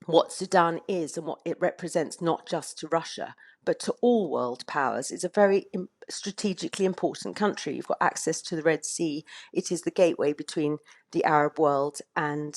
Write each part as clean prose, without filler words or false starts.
what Sudan is and what it represents, not just to Russia, but to all world powers, is a very strategically important country. You've got access to the Red Sea. It is the gateway between the Arab world and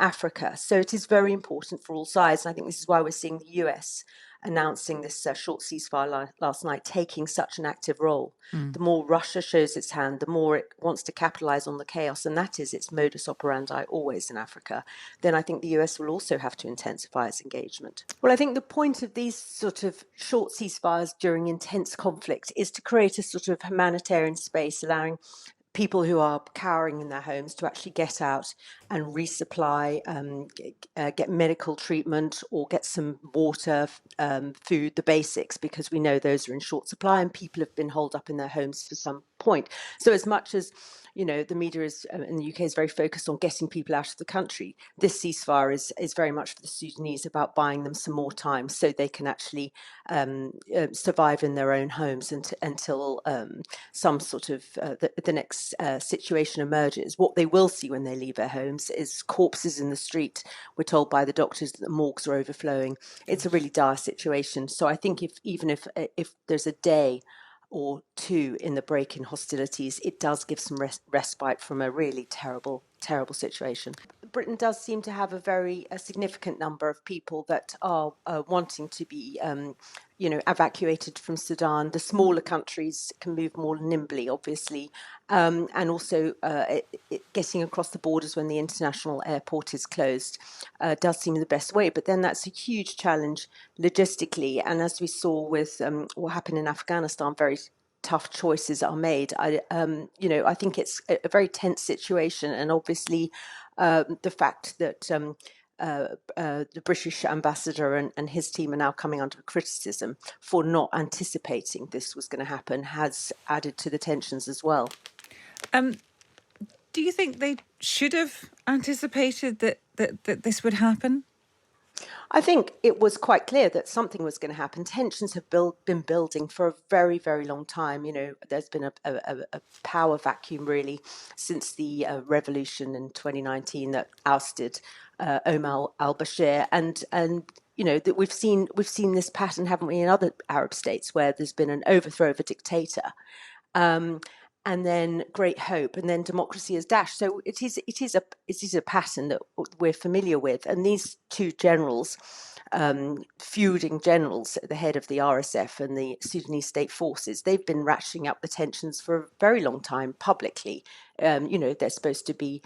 Africa. So it is very important for all sides. And I think this is why we're seeing the US announcing this short ceasefire last night, taking such an active role. The more Russia shows its hand, the more it wants to capitalize on the chaos, and that is its modus operandi always in Africa. Then I think the US will also have to intensify its engagement. Well, I think the point of these sort of short ceasefires during intense conflict is to create a sort of humanitarian space, allowing people who are cowering in their homes to actually get out and resupply, get medical treatment or get some water, food, the basics, because we know those are in short supply and people have been holed up in their homes for some point. So as much as the media is in the UK is very focused on getting people out of the country, this ceasefire is very much for the Sudanese about buying them some more time so they can actually survive in their own homes until some sort of the next situation emerges. What they will see when they leave their homes is corpses in the street. We're told by the doctors that the morgues are overflowing. It's a really dire situation. So I think if there's a day or two in the break in hostilities, it does give some respite from a really terrible situation. Britain does seem to have a significant number of people that are wanting to be, evacuated from Sudan. The smaller countries can move more nimbly, obviously, and also getting across the borders when the international airport is closed does seem the best way. But then that's a huge challenge logistically, and as we saw with what happened in Afghanistan, very tough choices are made. I think it's a very tense situation, and obviously the fact that the British ambassador and his team are now coming under criticism for not anticipating this was going to happen has added to the tensions as well. Do you think they should have anticipated that this would happen? I think it was quite clear that something was going to happen. Tensions have been building for a very, very long time. There's been a power vacuum really since the revolution in 2019 that ousted Omar al-Bashir, and that we've seen this pattern, haven't we, in other Arab states where there's been an overthrow of a dictator. And then great hope, and then democracy is dashed. So it is a pattern that we're familiar with. And these two generals, feuding generals at the head of the RSF and the Sudanese state forces, they've been ratcheting up the tensions for a very long time publicly. They're supposed to be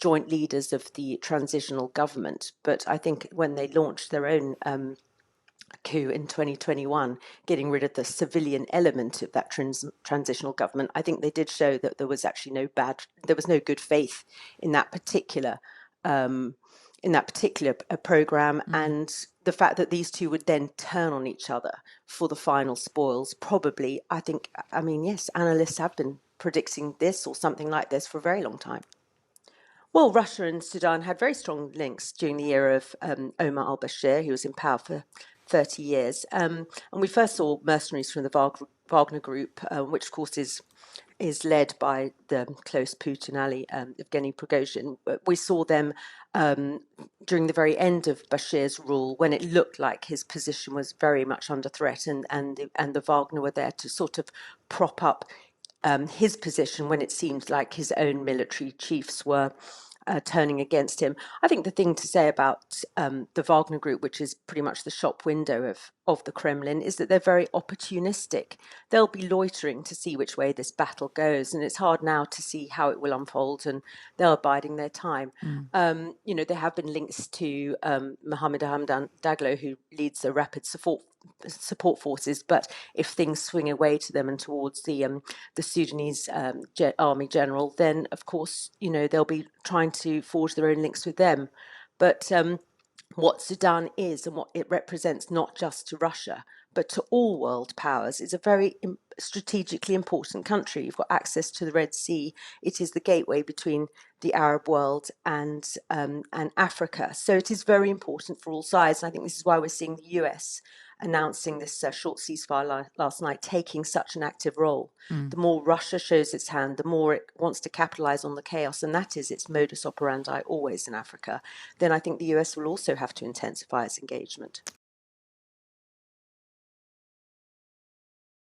joint leaders of the transitional government, but I think when they launched their own coup in 2021, getting rid of the civilian element of that transitional government, I think they did show that there was actually no good faith in that particular program, and the fact that these two would then turn on each other for the final spoils. Probably, yes, analysts have been predicting this or something like this for a very long time. Well, Russia and Sudan had very strong links during the era of Omar al-Bashir. He was in power for 30 years. And we first saw mercenaries from the Wagner Group, which of course is led by the close Putin ally, Evgeny Prigozhin. We saw them during the very end of Bashir's rule, when it looked like his position was very much under threat, and the Wagner were there to sort of prop up his position when it seemed like his own military chiefs were turning against him. I think the thing to say about the Wagner Group, which is pretty much the shop window of the Kremlin, is that they're very opportunistic. They'll be loitering to see which way this battle goes, and it's hard now to see how it will unfold, and they're biding their time. There have been links to Mohammed Hamdan Daglo, who leads the rapid support forces, but if things swing away to them and towards the Sudanese army general, then of course they'll be trying to forge their own links with them. But what Sudan is and what it represents, not just to Russia, but to all world powers, is a very strategically important country. You've got access to the Red Sea. It is the gateway between the Arab world and Africa. So it is very important for all sides. And I think this is why we're seeing the US announcing this short ceasefire last night, taking such an active role. The more Russia shows its hand, the more it wants to capitalize on the chaos, and that is its modus operandi always in Africa. Then I think the US will also have to intensify its engagement.